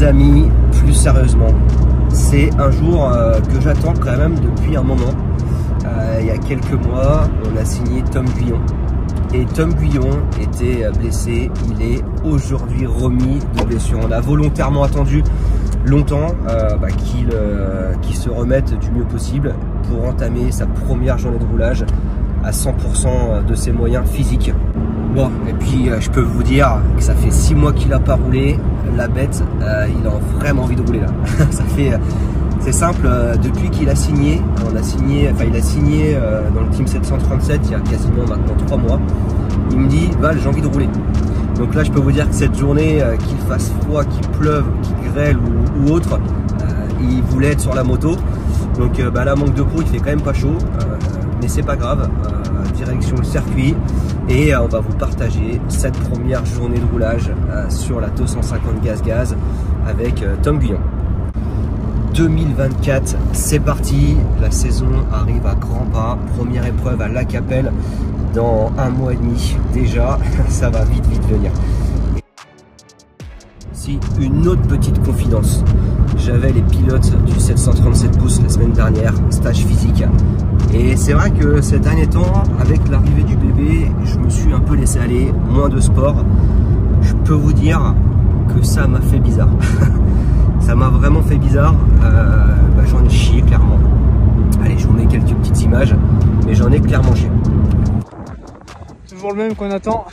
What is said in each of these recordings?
Les amis, plus sérieusement, c'est un jour que j'attends quand même depuis un moment. Il y a quelques mois, on a signé Tom Guyon. Et Tom Guyon était blessé, il est aujourd'hui remis de blessure. On a volontairement attendu longtemps qu'il se remette du mieux possible pour entamer sa première journée de roulage à 100% de ses moyens physiques. Bon, et puis je peux vous dire que ça fait 6 mois qu'il n'a pas roulé. La bête, il a vraiment envie de rouler là. Ça fait, c'est simple, depuis qu'il a signé, il a signé dans le Team 737 il y a quasiment maintenant 3 mois. Il me dit, Val, j'ai envie de rouler. Donc là, je peux vous dire que cette journée, qu'il fasse froid, qu'il pleuve, qu'il grêle ou autre, il voulait être sur la moto. Donc là, manque de peau, il fait quand même pas chaud, mais c'est pas grave. Direction le circuit et on va vous partager cette première journée de roulage sur la 250 gaz avec Tom Guyon. 2024, c'est parti, la saison arrive à grands pas, première épreuve à La Capelle dans 1 mois et demi déjà, ça va vite venir. Si, une autre petite confidence, j'avais les pilotes du 737 pouces la semaine dernière, stage physique, et c'est vrai que ces derniers temps, avec l'arrivée du bébé, je me suis un peu laissé aller, moins de sport. Je peux vous dire que ça m'a fait bizarre. Ça m'a vraiment fait bizarre, j'en ai chié clairement. Allez, je vous mets quelques petites images, mais j'en ai clairement chié. Toujours le même qu'on attend.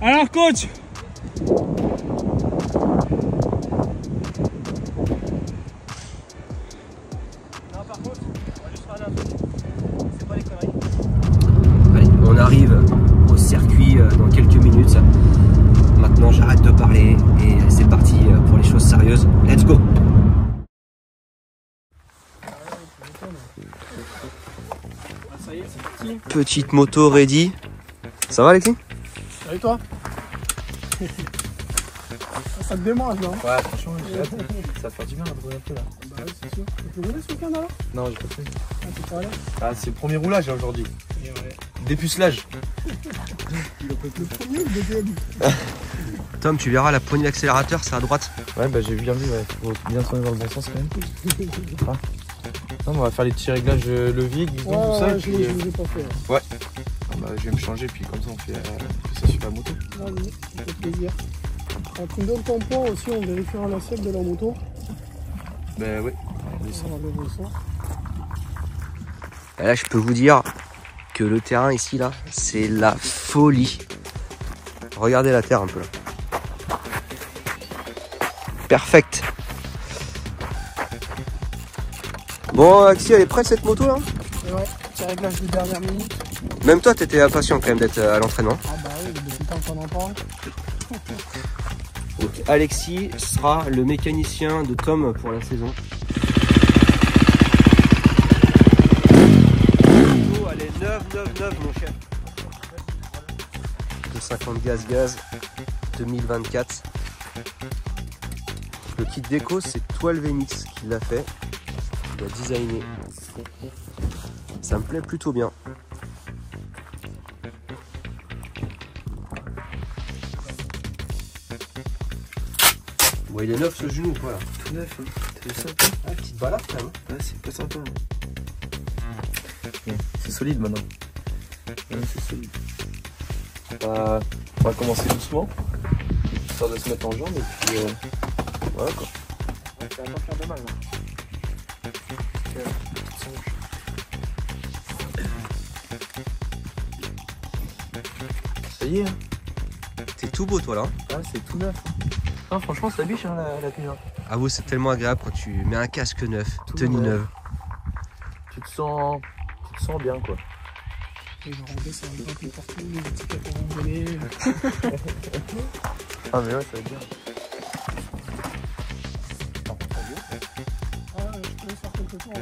Alors coach, allez, on arrive au circuit dans quelques minutes. Maintenant j'arrête de parler et c'est parti pour les choses sérieuses. Let's go! ça y est, c'est parti. Petite moto ready. Ça va Alexis? Salut toi. Ça te démange non? Ouais, franchement, j'ai hâte. Ça va faire du bien de rouler un peu là. Bah oui, c'est sûr. Tu peux rouler ce week-end alors? Non, j'ai pas fait. Ah, tu peux aller? Ah, c'est le premier roulage aujourd'hui. Et ouais. Dépucelage. Le premier ou le deuxième? Tom, tu verras la poignée d'accélérateur, c'est à droite. Ouais, bah j'ai bien vu, ouais. Faut bien tourner dans le bon sens quand même. Ah. Non, mais on va faire les petits réglages levier, guidon, tout ça. Ouais, Et je puis, les ai pas fait. ouais. Ah, bah, je vais me changer, puis comme ça on fait ça sur la moto. Vas-y, ça fait plaisir. Alors, tu me donnes ton poids aussi, on vérifiera l'assiette de la moto. Bah ouais, on descend. On va lever ça. Et là, je peux vous dire que le terrain ici, là, c'est la folie. Regardez la terre un peu là. Perfect. Bon, Axi, elle est prête cette moto là? Et ouais, petit réglage de dernière minute. Même toi, t'étais impatient quand même d'être à l'entraînement. Ah bah oui, depuis le temps qu'on en parle. Donc Alexis sera le mécanicien de Tom pour la saison. Oh, elle est 9 mon chef. 250 gaz 2024. Le kit déco, c'est 12 Mix qui l'a fait. Il a designé. Ça me plaît plutôt bien. Bon, il est neuf ce genou, voilà. Tout neuf, hein. T'as vu ça un peu? Ah, petite balade quand même. Ouais, c'est pas sympa. Ouais, c'est solide maintenant. Ouais, c'est solide. On va commencer doucement, histoire de se mettre en jambe et puis voilà quoi. Ouais, ça va pas faire de mal là. Ça y est, hein. T'es tout beau toi là. Ouais, c'est tout neuf. Non, franchement, ça biche hein, la tenue. Ah ouais, c'est tellement agréable quand tu mets un casque neuf, Tout tenue neuf. neuve. Tu te sens bien quoi. Les gens rangés, ça va pas plus partout, les étiquettes pour randonner. Ah mais ouais, ça va être bien. Ah, je peux faire quelques tours.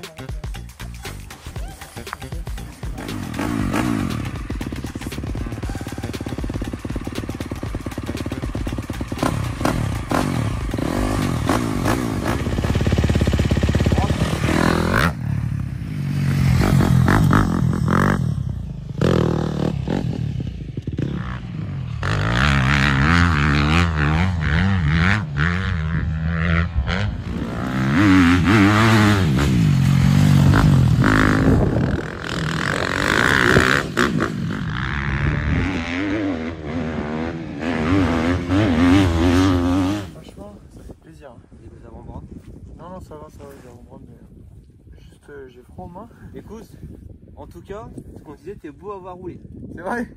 cher. Les avant-bras. Non, ça va, j'ai avant-bras, mais juste j'ai froid aux mains. Écoute, en tout cas, ce qu'on disait, t'es beau à avoir roulé. C'est vrai.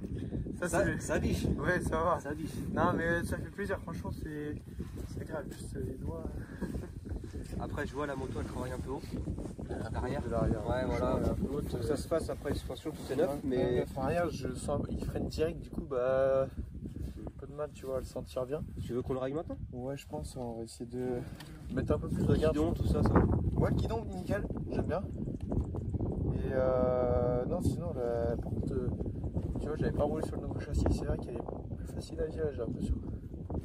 Ça biche. Ouais, ça va. Ça biche. Non, mais ça fait plaisir, franchement, c'est agréable, juste les doigts. Après, je vois la moto, elle travaille un peu haut. L'arrière. Ouais, voilà. L'autre, Faut que ça se fasse après une suspension, tout est neuf. Mais arrière, je sens qu'il freine direct, du coup, bah. Pas de mal, tu vois, à le sentir bien. tu veux qu'on le règle maintenant? Ouais, je pense, on va essayer de mettre un peu plus de garde. Guidon, tout ça, ça va. Ouais, le guidon, nickel, j'aime bien. Et non, sinon, par contre, tu vois, j'avais pas roulé sur le nouveau châssis, c'est vrai qu'elle est plus facile à gérer, j'ai l'impression.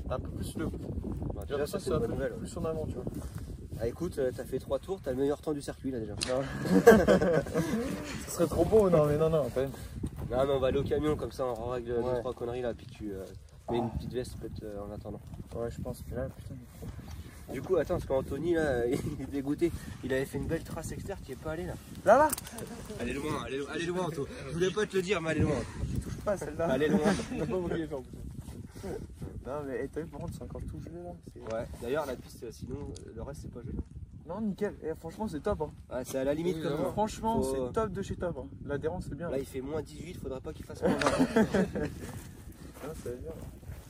Un peu plus le. Bah, Déjà, ça, c'est un peu nouvelle. plus en avant, tu vois. Ah, écoute, t'as fait 3 tours, t'as le meilleur temps du circuit là déjà. Non. Ce serait trop beau, non, mais non, quand même. Non, mais on va aller au camion, comme ça on règle Ouais. 2-3 conneries là, puis tu mets une petite veste peut-être en attendant. Ouais, je pense que là, putain. Du coup, attends, parce qu'Anthony là, il est dégoûté. Il avait fait une belle trace externe, tu es pas allé là. Là Allez loin, allez loin, Anto. Je voulais pas te le dire, mais allez loin. Je touche pas celle-là. Allez loin. On n'a pas oublié faire. Non, mais t'as vu, par contre, c'est encore tout gelé là. Ouais, d'ailleurs, la piste, sinon, le reste c'est pas gelé. Non, nickel. Et franchement, c'est top. Hein. Ah, c'est à la limite comme ça. Franchement, Faut- c'est top de chez top. Hein. L'adhérence, c'est bien. Là, il fait moins 18, faudrait pas qu'il fasse moins 20. Ah, ça va bien.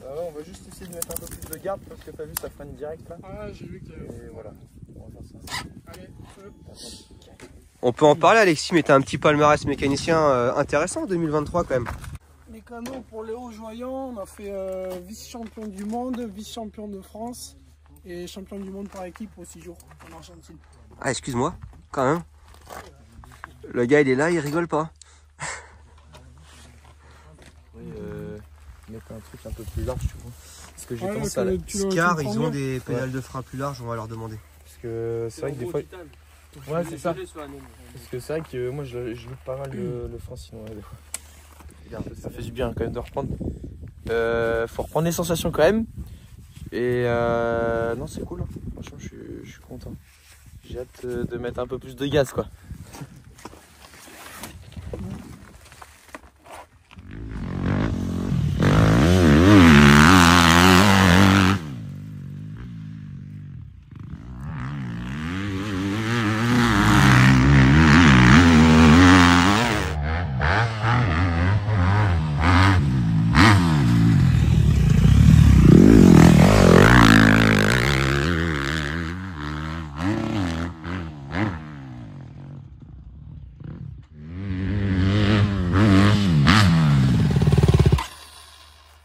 On va juste essayer de mettre un peu plus de garde parce que t'as vu, ça freine direct là. Ah, j'ai vu que. Et voilà. On va faire ça. Allez, feu. On peut en parler, Alexis, mais t'as un petit palmarès mécanicien intéressant en 2023 quand même. Mécano pour Léo Joyon, on a fait vice-champion du monde, vice-champion de France et champion du monde par équipe au 6 jours en Argentine. Ah, excuse-moi, quand même. Le gars, il est là, il rigole pas. Oui, mettre un truc un peu plus large, tu vois. Parce que j'ai Ouais, tendance que à. tu le Scar, prends ils ont bien. des pédales de frein plus larges, on va leur demander. Parce que c'est vrai que des fois. Ouais, c'est ça. Parce que c'est vrai que moi, je loupe pas mal le frein sinon, des fois. Regarde, ça fait du bien quand même de reprendre. Faut reprendre les sensations quand même. Et non, c'est cool. Hein. Franchement, je suis content. J'ai hâte de mettre un peu plus de gaz, quoi.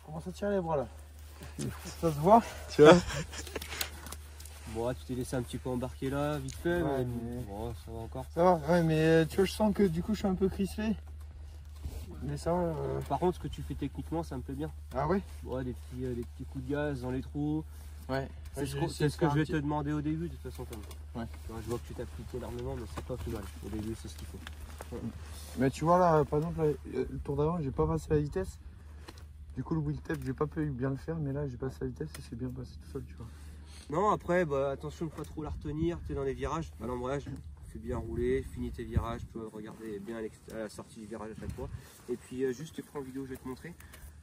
Commence à tirer les bras là. Ça se voit, tu vois. Bon, tu t'es laissé un petit peu embarquer là, vite fait, Ouais, mais bon, ça va encore. Ça va, ouais, mais tu vois, je sens que du coup, je suis un peu crispé. Mais ça va. Par contre, ce que tu fais techniquement, ça me plaît bien. Ah ouais? Ouais, des petits coups de gaz dans les trous. Ouais. C'est ce que je vais te demander au début, de toute façon. Ouais. Tu vois, je vois que tu t'appliques énormément, mais c'est pas plus mal. Au début, c'est ce qu'il faut. Mais tu vois là, par exemple, là, le tour d'avant, j'ai pas passé la vitesse. Du coup, le wheel tape, j'ai pas pu bien le faire, mais là, j'ai passé la vitesse et c'est bien passé tout seul, tu vois. Non, après, bah, attention de pas trop la retenir. Tu es dans les virages, à l'embrayage, fais bien rouler, finis tes virages, tu peux regarder bien à la sortie du virage à chaque fois. Et puis, juste, tu prends en vidéo, je vais te montrer.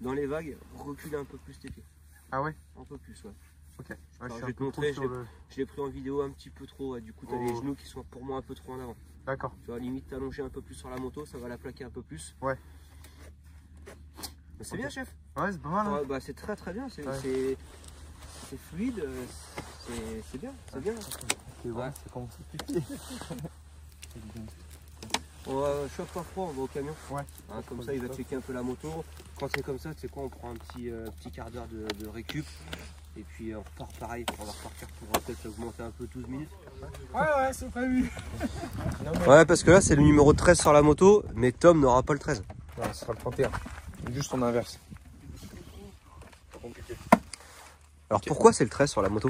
Dans les vagues, recule un peu plus tes pieds. Ah ouais? Un peu plus, ouais. Ok. Alors, je vais te montrer, je l'ai pris en vidéo un petit peu trop. Ouais. Du coup, tu as les genoux qui sont pour moi un peu trop en avant. D'accord. Tu vois, limite t'allonger un peu plus sur la moto, ça va la plaquer un peu plus. Ouais. C'est bien, chef. Ouais, c'est pas mal. Hein. Ouais, bah, c'est très très bien. C'est fluide. C'est bien. C'est bien. Ok, ouais, ça commence à piquer. On va chauffe pas froid, on va au camion. Ouais. Hein, comme ça, il va checker un peu la moto. Quand c'est comme ça, tu sais quoi, on prend un petit quart d'heure de récup. Et puis on repart pareil, on va repartir pour peut-être augmenter un peu 12 minutes. Ouais, c'est prévu. Ouais, parce que là, c'est le numéro 13 sur la moto, mais Tom n'aura pas le 13. Non, ce sera le 31. Juste en inverse. Pas compliqué. Alors pourquoi c'est le 13 sur la moto?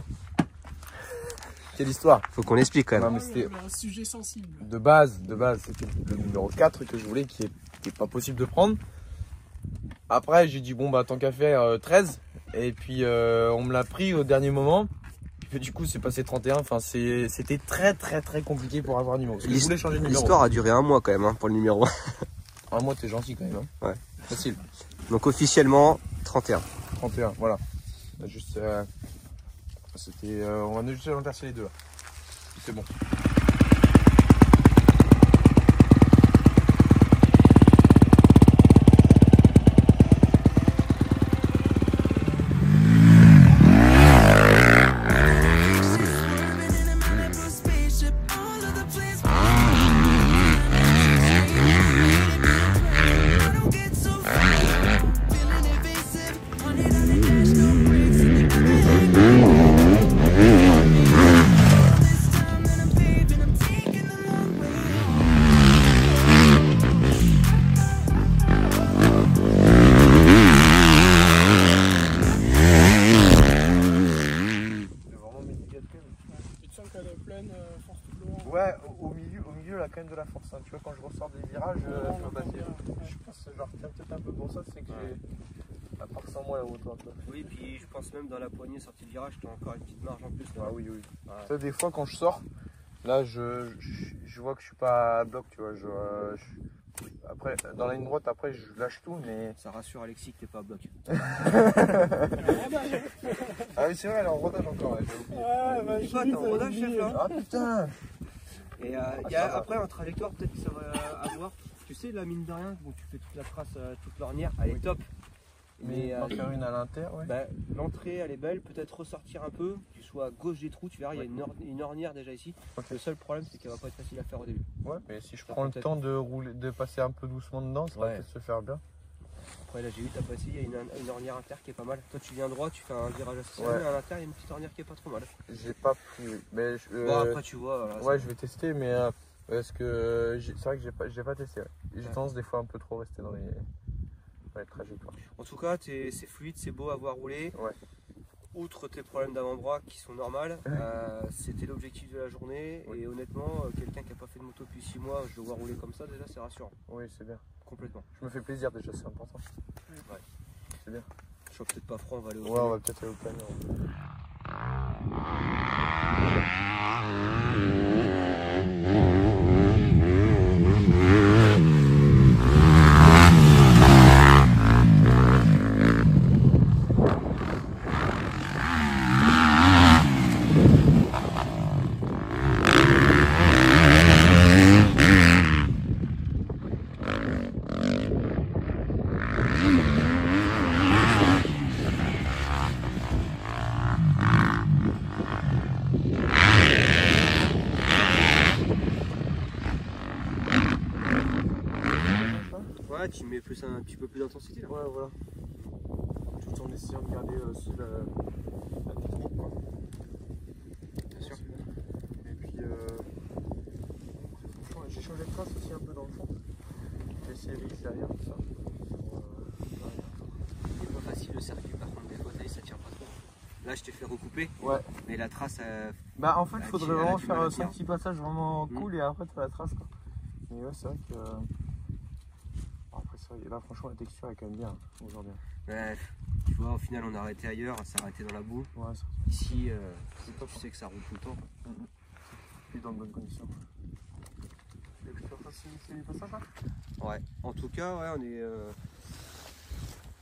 Quelle histoire. Faut qu'on explique quand même. Non, mais c'était Un sujet sensible. de base, c'était le numéro 4 que je voulais, qui est pas possible de prendre. Après, j'ai dit, bon, bah, tant qu'à faire, 13. Et puis, on me l'a pris au dernier moment. Et du coup, c'est passé 31. Enfin, c'était très, très, très compliqué pour avoir un numéro. Parce que je voulais changer de numéro. L'histoire a duré un mois quand même hein, pour le numéro 1. Un mois, t'es gentil quand même. Hein. Ouais. Facile. Donc officiellement 31. 31, voilà. Juste C'était, on va juste inverser les deux là. C'est bon. Ouais, au milieu là, quand même de la force. Hein. Tu vois, quand je ressors des virages, je pense que je retiens peut-être un peu pour ça, c'est que j'ai. À part sans moi la moto. Oui, puis je pense même dans la poignée sortie de virage, tu as encore une petite marge en plus. Ah oui, oui. Ouais. Tu sais, des fois, quand je sors, là, je vois que je suis pas à bloc, tu vois. Après, dans la ligne droite, après, je lâche tout, mais. Ça rassure Alexis que t'es pas à bloc. Ah oui, c'est vrai, elle est en rodage encore. Ouais, t'es en rodage, chef, là. Ah putain. Et après, en trajectoire, peut-être que ça va avoir. Tu sais, la mine de rien, bon, tu fais toute la trace, toute l'ornière, elle est top. Mais en faire une à l'intérieur, ouais. Bah, l'entrée, elle est belle, peut-être ressortir un peu, que tu sois à gauche des trous, tu verras, il y a une ornière déjà ici. Okay. Le seul problème, c'est qu'elle va pas être facile à faire au début. Ouais, mais si je prends le temps de rouler, de passer un peu doucement dedans, ça va peut-être se faire bien. Après, là, j'ai vu, t'as passé, il y a une ornière inter qui est pas mal. Toi, tu viens droit, tu fais un virage assez serré, à l'intérieur, il y a une petite ornière qui est pas trop mal. J'ai pas pris, mais bon, après, tu vois. Voilà, ouais, je vais tester, mais parce que c'est vrai que j'ai pas testé. Ouais. J'ai tendance des fois un peu trop rester dans les trajectoires. En tout cas, c'est fluide, c'est beau à voir rouler. Ouais. Outre tes problèmes d'avant-bras qui sont normaux, c'était l'objectif de la journée. Oui. Et honnêtement, quelqu'un qui n'a pas fait de moto depuis 6 mois, je le vois rouler comme ça, déjà, c'est rassurant. Oui, c'est bien. Complètement. Je me fais plaisir déjà, c'est important. Ouais. C'est bien. Je suis peut-être pas froid, on va aller au ouais, on va peut-être aller au planeur. Tu mets un petit peu plus d'intensité là. Ouais, voilà. Tout en essayant de garder la technique, quoi. Bien sûr. Et puis, j'ai changé de trace aussi un peu dans le fond. J'ai essayé l'extérieur, tout ça. Il n'est pas facile le circuit, par contre, des fois, ça tient pas trop. Là, je t'ai fait recouper. Ouais. Mais la trace. Bah, en fait, il faudrait vraiment faire ce petit passage vraiment cool et après, faire la trace, quoi. Mais ouais, c'est vrai que. Là franchement la texture est quand même bien aujourd'hui. Ouais, tu vois, au final on a arrêté ailleurs, on s'est arrêté dans la boue. Ouais, ici, tu sais que ça roule tout le temps. Et dans de bonnes conditions. Tu veux que je te fasse les passages là? Ouais, en tout cas, ouais, on est.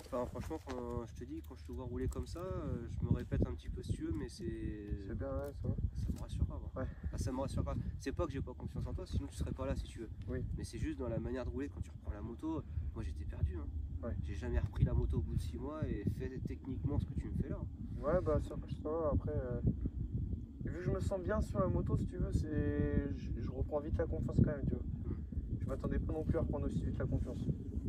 Enfin, franchement, quand je te dis, quand je te vois rouler comme ça, je me répète un petit peu si tu veux, mais c'est. C'est bien, ouais, ça va. Ça me rassure pas. Ouais. Enfin, ça me rassure pas. C'est pas que j'ai pas confiance en toi, sinon tu serais pas là si tu veux. Oui. Mais c'est juste dans la manière de rouler quand tu reprends la moto. Moi j'étais perdu. Hein. Ouais. J'ai jamais repris la moto au bout de 6 mois et fait techniquement ce que tu me fais là. Ouais, bah ça va. Après, vu que je me sens bien sur la moto, si tu veux, je reprends vite la confiance quand même, tu vois. Je m'attendais pas non plus à reprendre aussi vite la confiance.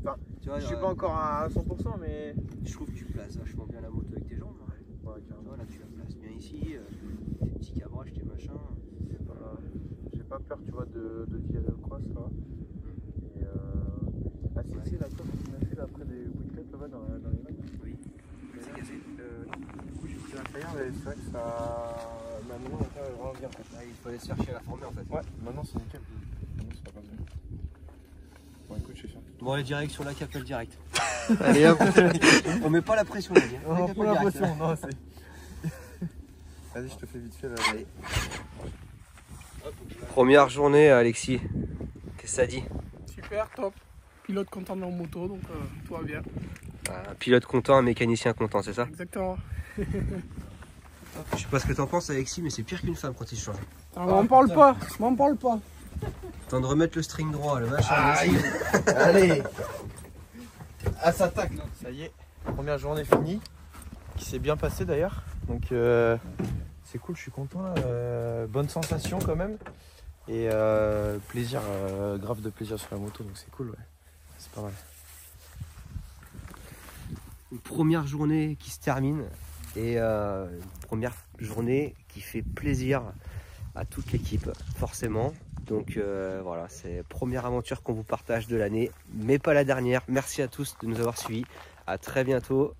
Enfin, tu vois, je suis pas encore à 100%, mais. Je trouve que tu places vachement bien la moto avec tes jambes. Ouais, carrément. Tu vois, là tu la places bien ici, tes petits cabrages, tes machins. J'ai pas peur, tu vois, de virer le cross là. Et c'est la coque qu'on a fait là, après des coups de tête là-bas dans les vagues. Oui, c'est cassé. Du coup, j'ai pris l'intérieur et c'est vrai que ça. Maintenant, l'intérieur est vraiment bien. Il fallait se chercher à la former en fait. Ouais, maintenant c'est nickel. Maintenant, c'est pas bien. Bon, écoute, je suis sûr. Bon, allez, direct sur la capelle direct. Allez, hop. On met pas la pression là. On met pas la pression, non, c'est. Vas-y, je te fais vite fait là. Allez. Première journée, Alexis. Qu'est-ce que ça dit? Super, top. Pilote content de leur moto, donc tout va bien. Un pilote content, un mécanicien content, c'est ça? Exactement. Je sais pas ce que t'en penses Alexis, mais c'est pire qu'une femme quand il se change. Ah, m'en parle pas, m'en parle pas. Temps de remettre le string droit, le machin. Aïe. Allez. Ah, ça attaque. Ça y est, première journée finie, qui s'est bien passée d'ailleurs. Donc c'est cool, je suis content là. Bonne sensation quand même. Et plaisir, grave de plaisir sur la moto, donc c'est cool, ouais. C'est pas mal. Une première journée qui se termine et une première journée qui fait plaisir à toute l'équipe, forcément. Donc voilà, c'est la première aventure qu'on vous partage de l'année, mais pas la dernière. Merci à tous de nous avoir suivis. À très bientôt.